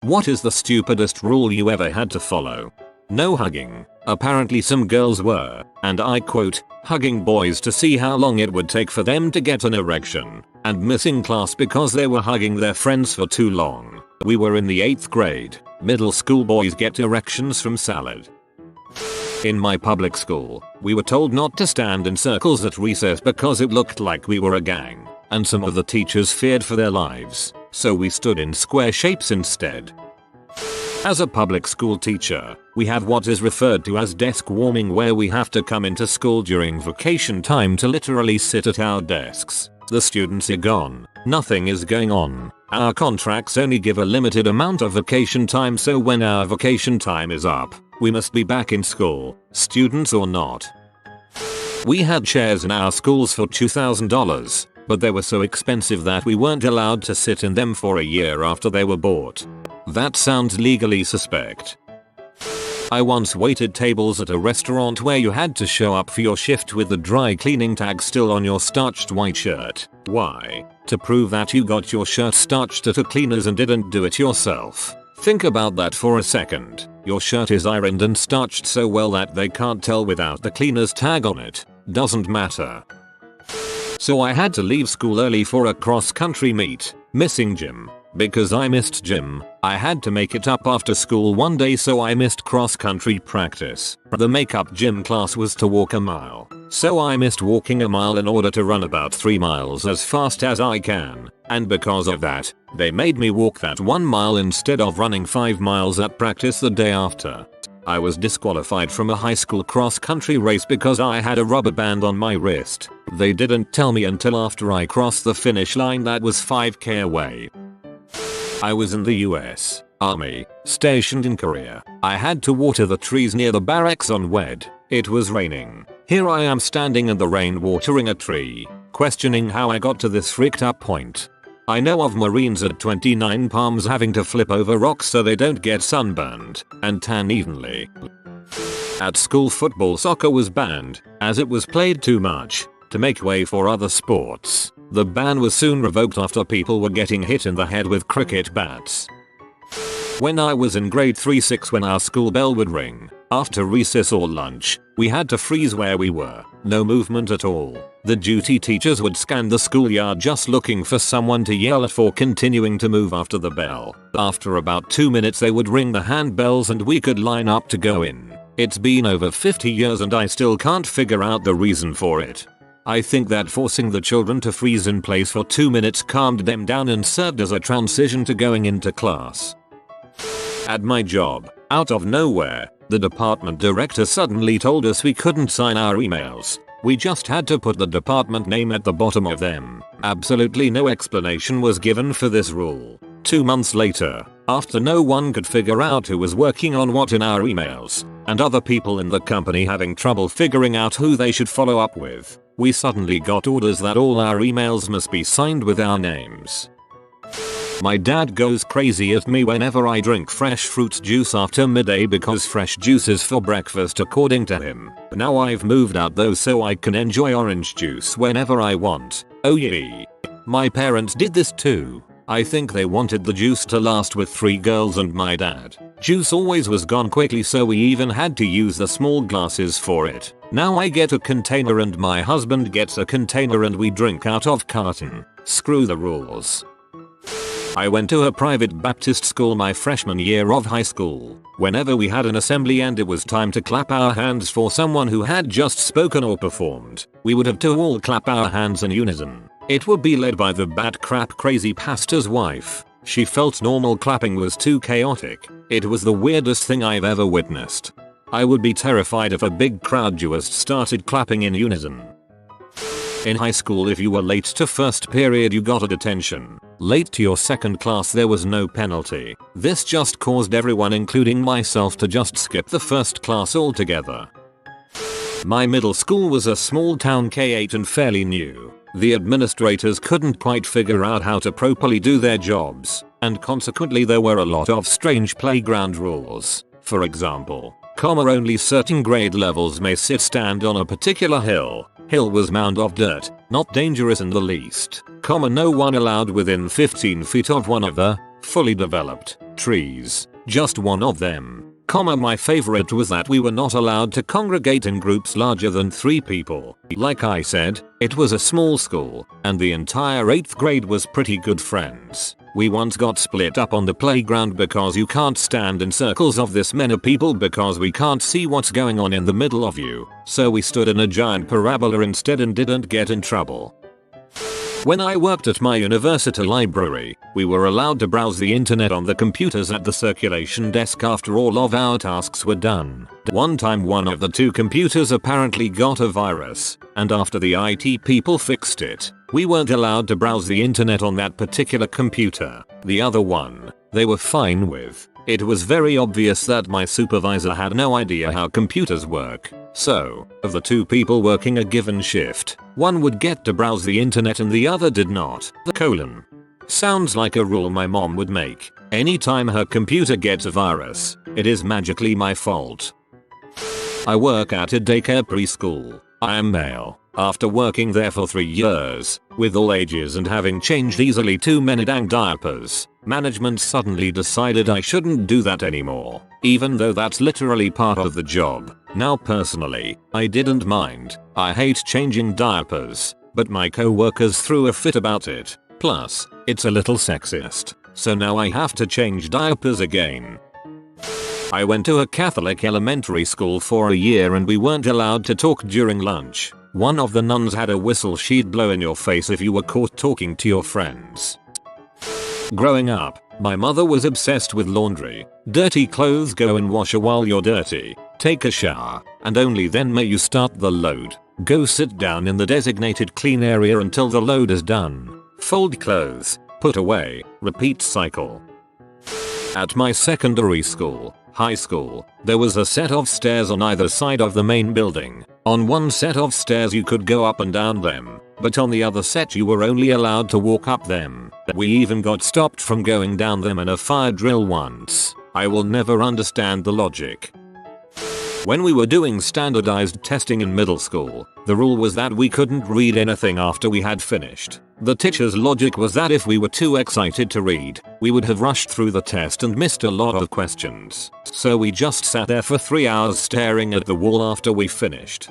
What is the stupidest rule you ever had to follow? No hugging. Apparently some girls were, and I quote, hugging boys to see how long it would take for them to get an erection, and missing class because they were hugging their friends for too long. We were in the 8th grade. Middle school boys get erections from salad. In my public school, we were told not to stand in circles at recess because it looked like we were a gang, and some of the teachers feared for their lives, so we stood in square shapes instead. As a public school teacher, we have what is referred to as desk warming, where we have to come into school during vacation time to literally sit at our desks. The students are gone, nothing is going on. Our contracts only give a limited amount of vacation time, so when our vacation time is up, we must be back in school, students or not. We had chairs in our schools for $2,000, but they were so expensive that we weren't allowed to sit in them for a year after they were bought. That sounds legally suspect. I once waited tables at a restaurant where you had to show up for your shift with the dry cleaning tag still on your starched white shirt. Why? To prove that you got your shirt starched at a cleaner's and didn't do it yourself. Think about that for a second. Your shirt is ironed and starched so well that they can't tell without the cleaner's tag on it. Doesn't matter. So I had to leave school early for a cross-country meet, missing gym. Because I missed gym, I had to make it up after school one day, so I missed cross-country practice. The make-up gym class was to walk a mile, so I missed walking a mile in order to run about 3 miles as fast as I can, and because of that, they made me walk that 1 mile instead of running 5 miles at practice the day after. I was disqualified from a high school cross-country race because I had a rubber band on my wrist. They didn't tell me until after I crossed the finish line that was 5k away. I was in the US Army, stationed in Korea. I had to water the trees near the barracks on WED. It was raining. Here I am standing in the rain watering a tree, questioning how I got to this freaked up point. I know of Marines at 29 Palms having to flip over rocks so they don't get sunburned and tan evenly. At school, football soccer was banned as it was played too much to make way for other sports. The ban was soon revoked after people were getting hit in the head with cricket bats. When I was in grade 3-6, when our school bell would ring after recess or lunch, we had to freeze where we were. No movement at all. The duty teachers would scan the schoolyard just looking for someone to yell at for continuing to move after the bell. After about 2 minutes they would ring the handbells and we could line up to go in. It's been over 50 years and I still can't figure out the reason for it. I think that forcing the children to freeze in place for 2 minutes calmed them down and served as a transition to going into class. At my job, out of nowhere, the department director suddenly told us we couldn't sign our emails. We just had to put the department name at the bottom of them. Absolutely no explanation was given for this rule. 2 months later, after no one could figure out who was working on what in our emails, and other people in the company having trouble figuring out who they should follow up with, we suddenly got orders that all our emails must be signed with our names. My dad goes crazy at me whenever I drink fresh fruit juice after midday because fresh juice is for breakfast according to him. Now I've moved out though, so I can enjoy orange juice whenever I want. Oh yeah. My parents did this too. I think they wanted the juice to last with 3 girls and my dad. Juice always was gone quickly, so we even had to use the small glasses for it. Now I get a container and my husband gets a container and we drink out of carton. Screw the rules. I went to a private Baptist school my freshman year of high school. Whenever we had an assembly and it was time to clap our hands for someone who had just spoken or performed, we would have to all clap our hands in unison. It would be led by the bat crap crazy pastor's wife. She felt normal clapping was too chaotic. It was the weirdest thing I've ever witnessed. I would be terrified if a big crowd just started clapping in unison. In high school, if you were late to first period you got a detention. Late to your second class there was no penalty. This just caused everyone, including myself, to just skip the first class altogether. My middle school was a small town K-8 and fairly new. The administrators couldn't quite figure out how to properly do their jobs, and consequently there were a lot of strange playground rules. For example, only certain grade levels may sit stand on a particular hill. Hill was mound of dirt, not dangerous in the least. No one allowed within 15 feet of one of the fully developed trees. Just one of them. My favorite was that we were not allowed to congregate in groups larger than 3 people. Like I said, it was a small school, and the entire 8th grade was pretty good friends. We once got split up on the playground because you can't stand in circles of this many people because we can't see what's going on in the middle of you. So we stood in a giant parabola instead and didn't get in trouble. When I worked at my university library, we were allowed to browse the internet on the computers at the circulation desk after all of our tasks were done. One time one of the 2 computers apparently got a virus, and after the IT people fixed it, we weren't allowed to browse the internet on that particular computer. The other one, they were fine with. It was very obvious that my supervisor had no idea how computers work. So, of the 2 people working a given shift, one would get to browse the internet and the other did not. Sounds like a rule my mom would make. Anytime her computer gets a virus, it is magically my fault. I work at a daycare preschool. I am male. After working there for 3 years, with all ages and having changed easily too many dang diapers, management suddenly decided I shouldn't do that anymore, even though that's literally part of the job. Now personally, I didn't mind. I hate changing diapers, but my co-workers threw a fit about it. Plus, it's a little sexist, so now I have to change diapers again. I went to a Catholic elementary school for a year and we weren't allowed to talk during lunch. One of the nuns had a whistle she'd blow in your face if you were caught talking to your friends. Growing up, my mother was obsessed with laundry. Dirty clothes go in washer while you're dirty. Take a shower, and only then may you start the load. Go sit down in the designated clean area until the load is done. Fold clothes, put away, repeat cycle. At my secondary school, high school, there was a set of stairs on either side of the main building. On one set of stairs you could go up and down them, but on the other set you were only allowed to walk up them. We even got stopped from going down them in a fire drill once. I will never understand the logic. When we were doing standardized testing in middle school, the rule was that we couldn't read anything after we had finished. The teacher's logic was that if we were too excited to read, we would have rushed through the test and missed a lot of questions. So we just sat there for 3 hours staring at the wall after we finished.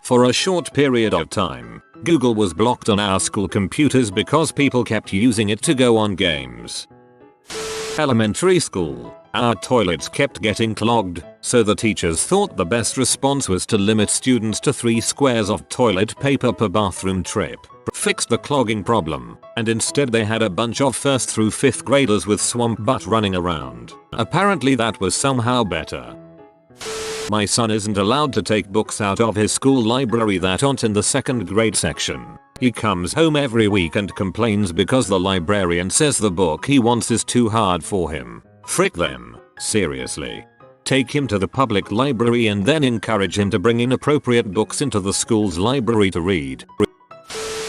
For a short period of time, Google was blocked on our school computers because people kept using it to go on games. Elementary school. Our toilets kept getting clogged, so the teachers thought the best response was to limit students to 3 squares of toilet paper per bathroom trip. Fixed the clogging problem, and instead they had a bunch of 1st through 5th graders with swamp butt running around. Apparently that was somehow better. My son isn't allowed to take books out of his school library that aren't in the 2nd grade section. He comes home every week and complains because the librarian says the book he wants is too hard for him. Frick them, seriously. Take him to the public library and then encourage him to bring inappropriate books into the school's library to read.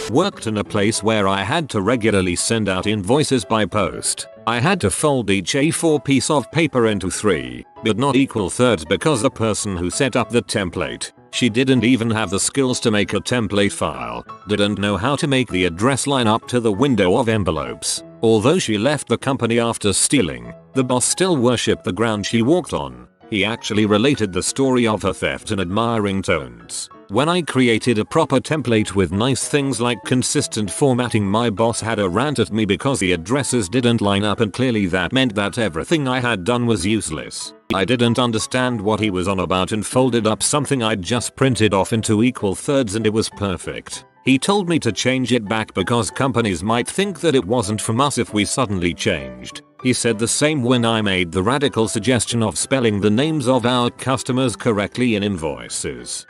Worked in a place where I had to regularly send out invoices by post. I had to fold each A4 piece of paper into 3, but not equal thirds because the person who set up the template, she didn't even have the skills to make a template file, didn't know how to make the address line up to the window of envelopes. Although she left the company after stealing, the boss still worshipped the ground she walked on. He actually related the story of her theft in admiring tones. When I created a proper template with nice things like consistent formatting, my boss had a rant at me because the addresses didn't line up, and clearly that meant that everything I had done was useless. I didn't understand what he was on about and folded up something I'd just printed off into equal thirds and it was perfect. He told me to change it back because companies might think that it wasn't from us if we suddenly changed. He said the same when I made the radical suggestion of spelling the names of our customers correctly in invoices.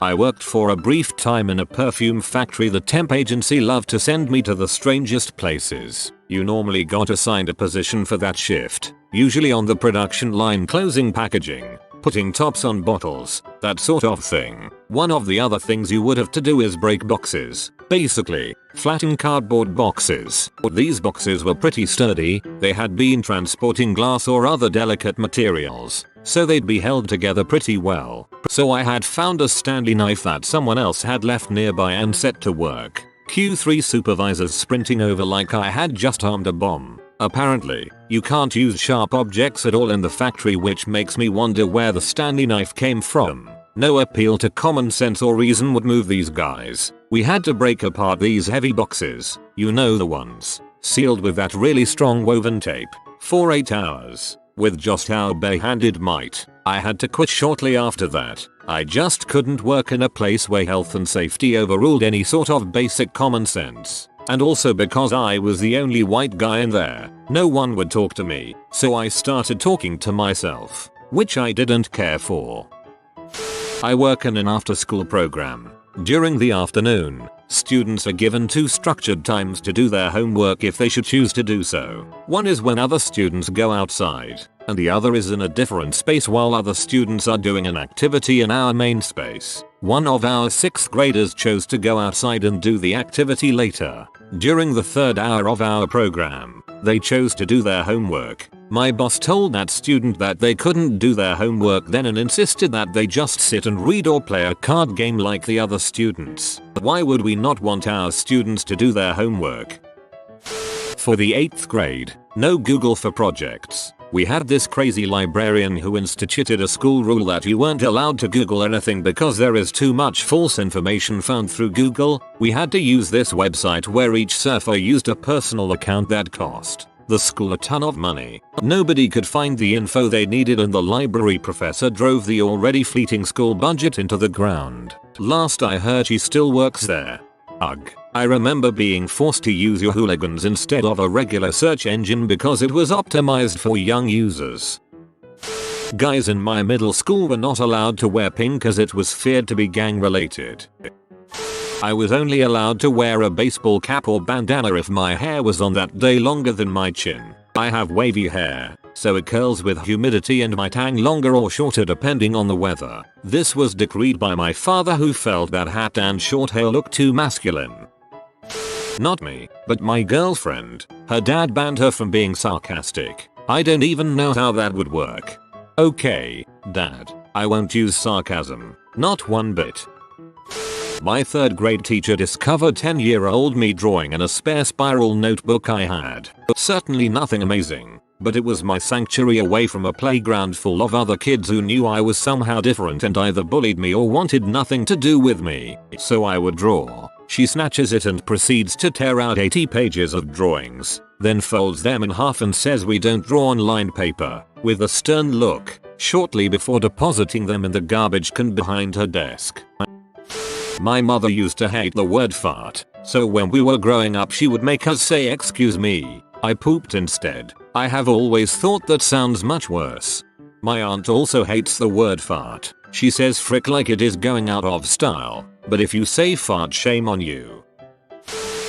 I worked for a brief time in a perfume factory. The temp agency loved to send me to the strangest places. You normally got assigned a position for that shift, usually on the production line closing packaging, putting tops on bottles, that sort of thing. One of the other things you would have to do is break boxes. Basically, flatten cardboard boxes. These boxes were pretty sturdy, they had been transporting glass or other delicate materials. so they'd be held together pretty well. So I had found a Stanley knife that someone else had left nearby and set to work. Q3 supervisors sprinting over like I had just armed a bomb. Apparently, you can't use sharp objects at all in the factory, which makes me wonder where the Stanley knife came from. No appeal to common sense or reason would move these guys. We had to break apart these heavy boxes, you know the ones, sealed with that really strong woven tape, for 8 hours. With just our bare-handed might, I had to quit shortly after that. I just couldn't work in a place where health and safety overruled any sort of basic common sense. And also because I was the only white guy in there, no one would talk to me, so I started talking to myself, which I didn't care for. I work in an after-school program. During the afternoon, students are given 2 structured times to do their homework if they should choose to do so. One is when other students go outside, and the other is in a different space while other students are doing an activity in our main space. One of our 6th graders chose to go outside and do the activity later. During the 3rd hour of our program, they chose to do their homework. My boss told that student that they couldn't do their homework then and insisted that they just sit and read or play a card game like the other students. Why would we not want our students to do their homework? For the 8th grade, no Google for projects. We had this crazy librarian who instituted a school rule that you weren't allowed to Google anything because there is too much false information found through Google. We had to use this website where each surfer used a personal account that cost the school a ton of money. Nobody could find the info they needed and the library professor drove the already fleeting school budget into the ground. Last I heard she still works there. Ugh. I remember being forced to use Yahoo Hooligans instead of a regular search engine because it was optimized for young users. Guys in my middle school were not allowed to wear pink as it was feared to be gang related. I was only allowed to wear a baseball cap or bandana if my hair was on that day longer than my chin. I have wavy hair, so it curls with humidity and might hang longer or shorter depending on the weather. This was decreed by my father, who felt that hat and short hair looked too masculine. Not me, but my girlfriend. Her dad banned her from being sarcastic. I don't even know how that would work. Okay, Dad, I won't use sarcasm. Not one bit. My 3rd grade teacher discovered 10-year-old me drawing in a spare spiral notebook I had. Certainly nothing amazing, but it was my sanctuary away from a playground full of other kids who knew I was somehow different and either bullied me or wanted nothing to do with me. So I would draw. She snatches it and proceeds to tear out 80 pages of drawings, then folds them in half and says we don't draw on lined paper, with a stern look, shortly before depositing them in the garbage can behind her desk. My mother used to hate the word fart, so when we were growing up she would make us say excuse me. I pooped instead. I have always thought that sounds much worse. My aunt also hates the word fart. She says frick like it is going out of style, but if you say fart, shame on you.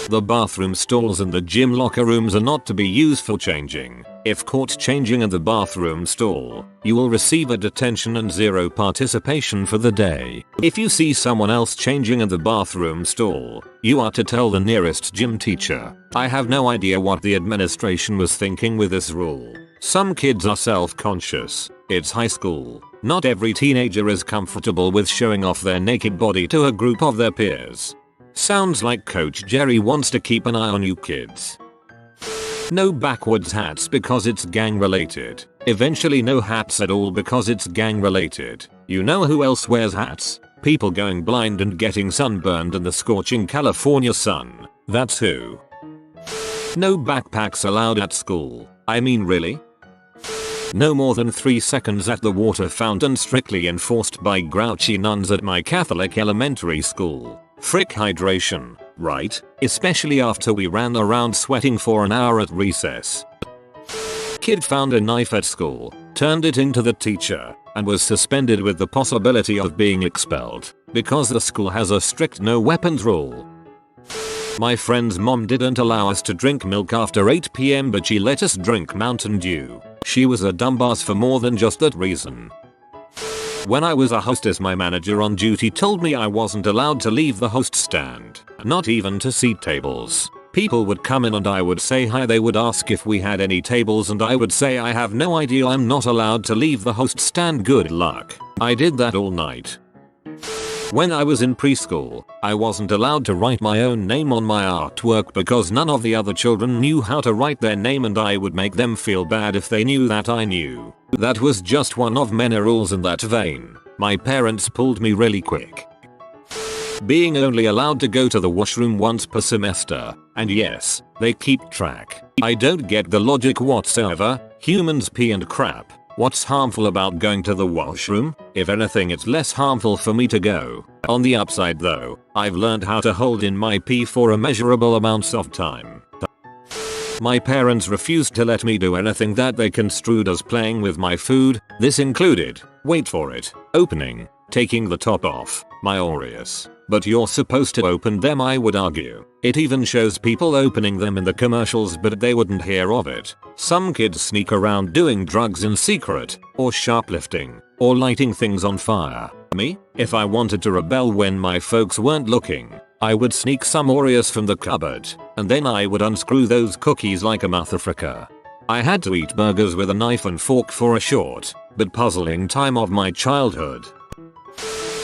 The bathroom stalls and the gym locker rooms are not to be used for changing. If caught changing in the bathroom stall, you will receive a detention and 0 participation for the day. If you see someone else changing in the bathroom stall, you are to tell the nearest gym teacher. I have no idea what the administration was thinking with this rule. Some kids are self-conscious. It's high school. Not every teenager is comfortable with showing off their naked body to a group of their peers. Sounds like Coach Jerry wants to keep an eye on you kids. No backwards hats because it's gang related. Eventually no hats at all because it's gang related. You know who else wears hats? People going blind and getting sunburned in the scorching California sun. That's who. No backpacks allowed at school. I mean, really? No more than 3 seconds at the water fountain, strictly enforced by grouchy nuns at my Catholic elementary school. Frick hydration, right? Especially after we ran around sweating for an hour at recess. Kid found a knife at school, turned it into the teacher, and was suspended with the possibility of being expelled, because the school has a strict no weapons rule. My friend's mom didn't allow us to drink milk after 8 PM, but she let us drink Mountain Dew. She was a dumbass for more than just that reason. When I was a hostess, my manager on duty told me I wasn't allowed to leave the host stand, not even to seat tables. People would come in and I would say hi, they would ask if we had any tables and I would say I have no idea, I'm not allowed to leave the host stand, good luck. I did that all night. When I was in preschool, I wasn't allowed to write my own name on my artwork because none of the other children knew how to write their name and I would make them feel bad if they knew that I knew. That was just one of many rules in that vein. My parents pulled me really quick. Being only allowed to go to the washroom once per semester, and yes, they keep track. I don't get the logic whatsoever. Humans pee and crap. What's harmful about going to the washroom? If anything, it's less harmful for me to go. On the upside though, I've learned how to hold in my pee for immeasurable amounts of time. My parents refused to let me do anything that they construed as playing with my food. This included, wait for it, opening, taking the top off, my Oreos. But you're supposed to open them, I would argue. It even shows people opening them in the commercials, but they wouldn't hear of it. Some kids sneak around doing drugs in secret, or shoplifting, or lighting things on fire. Me? If I wanted to rebel when my folks weren't looking, I would sneak some Oreos from the cupboard, and then I would unscrew those cookies like a motherfucker. I had to eat burgers with a knife and fork for a short, but puzzling time of my childhood.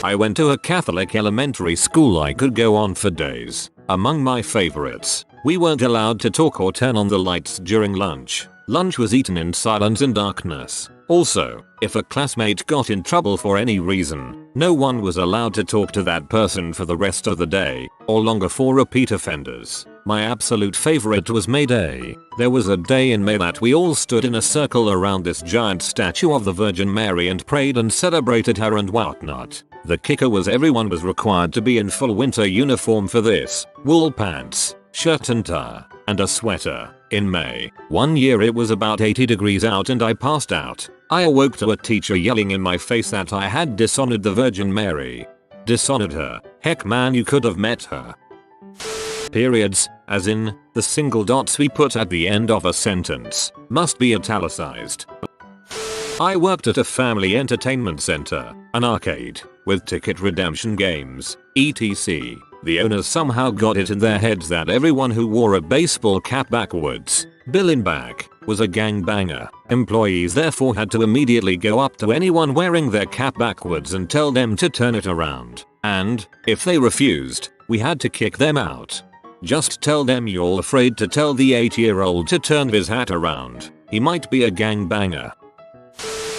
I went to a Catholic elementary school. I could go on for days. Among my favorites, we weren't allowed to talk or turn on the lights during lunch. Lunch was eaten in silence and darkness. Also, if a classmate got in trouble for any reason, no one was allowed to talk to that person for the rest of the day, or longer for repeat offenders. My absolute favorite was May Day. There was a day in May that we all stood in a circle around this giant statue of the Virgin Mary and prayed and celebrated her and whatnot. The kicker was everyone was required to be in full winter uniform for this. Wool pants, shirt and tie, and a sweater. In May, one year it was about 80 degrees out and I passed out. I awoke to a teacher yelling in my face that I had dishonored the Virgin Mary. Dishonored her? Heck man, you could have met her. Periods, as in, the single dots we put at the end of a sentence, must be italicized. I worked at a family entertainment center, an arcade, with ticket redemption games, etc. The owners somehow got it in their heads that everyone who wore a baseball cap backwards, bill in back, was a gangbanger. Employees therefore had to immediately go up to anyone wearing their cap backwards and tell them to turn it around. And, if they refused, we had to kick them out. Just tell them you're afraid to tell the 8-year-old to turn his hat around. He might be a gangbanger.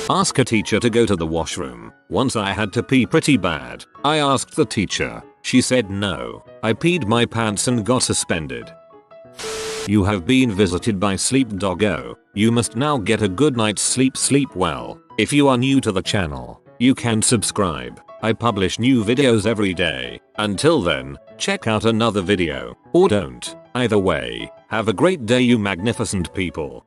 Ask a teacher to go to the washroom. Once I had to pee pretty bad. I asked the teacher. She said no. I peed my pants and got suspended. You have been visited by Sleep Doggo. You must now get a good night's sleep. Sleep well. If you are new to the channel, you can subscribe. I publish new videos every day. Until then, check out another video. Or don't. Either way, have a great day you magnificent people.